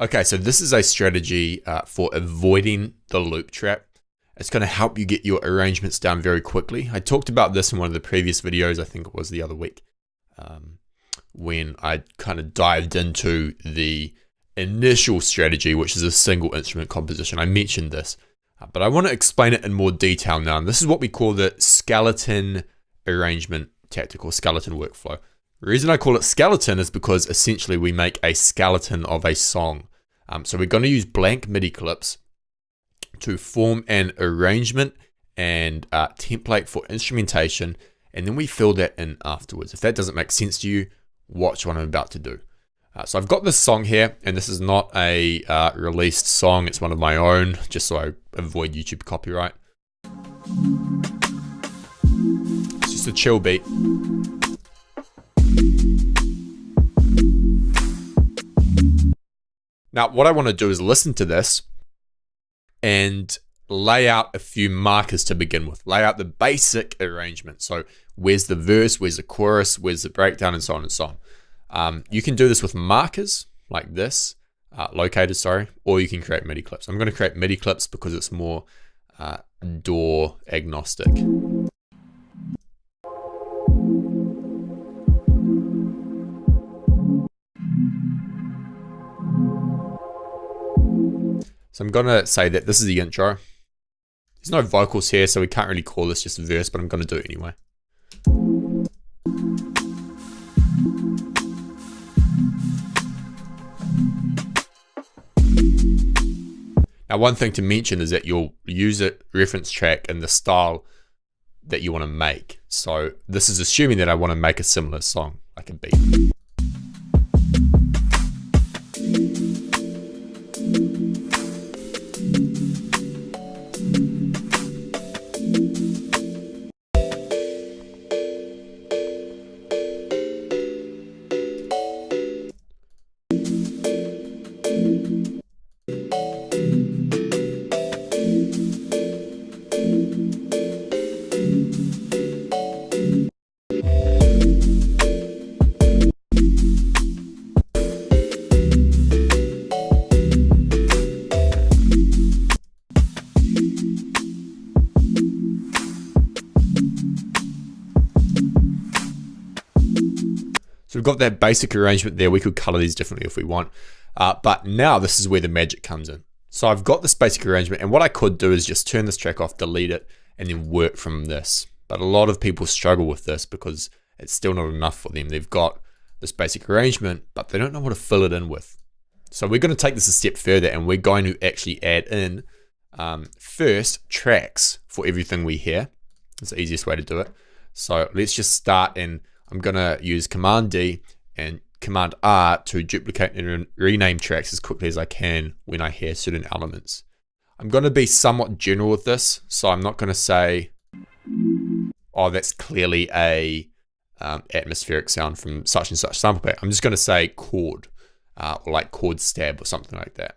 Okay, so this is a strategy for avoiding the loop trap. It's going to help you get your arrangements down very quickly. I talked about this in one of the previous videos, I think it was the other week, when I kind of dived into the initial strategy, which is a single instrument composition. I mentioned this, but I want to explain it in more detail now. And this is what we call the skeleton arrangement tactic or skeleton workflow. The reason I call it skeleton is because essentially we make a skeleton of a song. So we're going to use blank MIDI clips to form an arrangement and template for instrumentation, and then we fill that in afterwards. If that doesn't make sense to you, watch what I'm about to do. So I've got this song here, and this is not a released song. It's one of my own, just so I avoid YouTube copyright. It's just a chill beat. Now, what I want to do is listen to this and lay out a few markers to begin with. Lay out the basic arrangement. So where's the verse, where's the chorus, where's the breakdown, and so on and so on. You can do this with markers like this, locators, or you can create MIDI clips. I'm going to create MIDI clips because it's more DAW agnostic. So I'm going to say that this is the intro. There's no vocals here, so we can't really call this just a verse, but I'm going to do it anyway. Now, one thing to mention is that you'll use a reference track in the style that you want to make. So this is assuming that I want to make a similar song, like a beat. So we've got that basic arrangement there. We could color these differently if we want. But now this is where the magic comes in. So I've got this basic arrangement, and what I could do is just turn this track off, delete it, and then work from this. But a lot of people struggle with this because it's still not enough for them. They've got this basic arrangement, but they don't know what to fill it in with. So we're going to take this a step further, and we're going to actually add in first tracks for everything we hear. That's the easiest way to do it. So let's just start, and I'm going to use Command D and Command R to duplicate and rename tracks as quickly as I can when I hear certain elements. I'm going to be somewhat general with this, so I'm not going to say, oh, that's clearly a atmospheric sound from such and such sample pack. I'm just going to say chord, or like chord stab or something like that.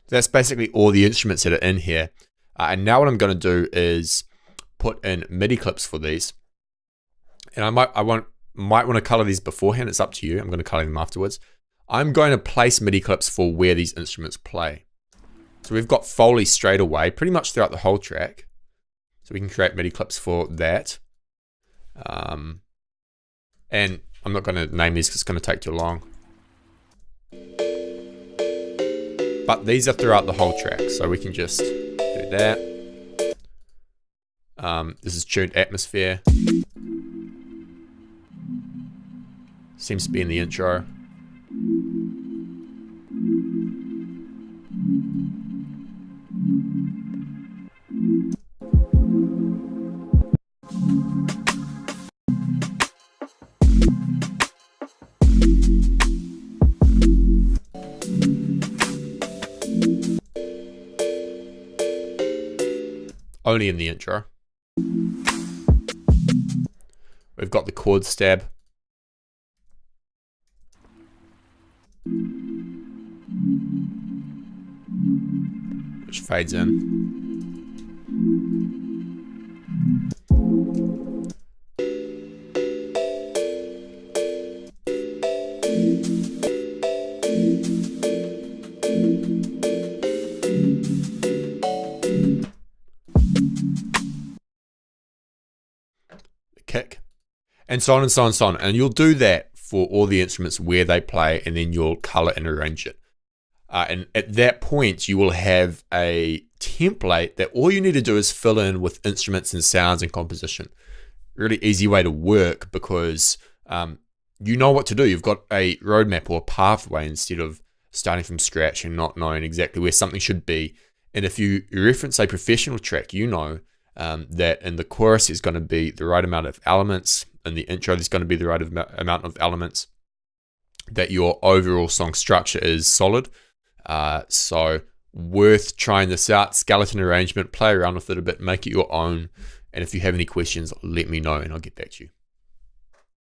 That's basically all the instruments that are in here. And now what I'm going to do is put in MIDI clips for these. And I might want to color these beforehand. It's up to you. I'm going to color them afterwards. I'm going to place MIDI clips for where these instruments play. So we've got Foley straight away, pretty much throughout the whole track. So we can create MIDI clips for that. And I'm not going to name these because it's going to take too long. But these are throughout the whole track, so we can just do that. This is tuned atmosphere. Seems to be in the intro. Only in the intro. We've got the chord stab. Which fades in. Kick, and so on and so on and so on. And you'll do that for all the instruments where they play, and then you'll color and arrange it. And at that point, you will have a template that all you need to do is fill in with instruments and sounds and composition. Really easy way to work because you know what to do. You've got a roadmap or a pathway instead of starting from scratch and not knowing exactly where something should be. And if you reference a professional track, you know that in the chorus is going to be the right amount of elements, in the intro there's going to be the right amount of elements, that your overall song structure is solid. So worth trying this out. Skeleton arrangement, play around with it a bit, make it your own. And if you have any questions, let me know and I'll get back to you.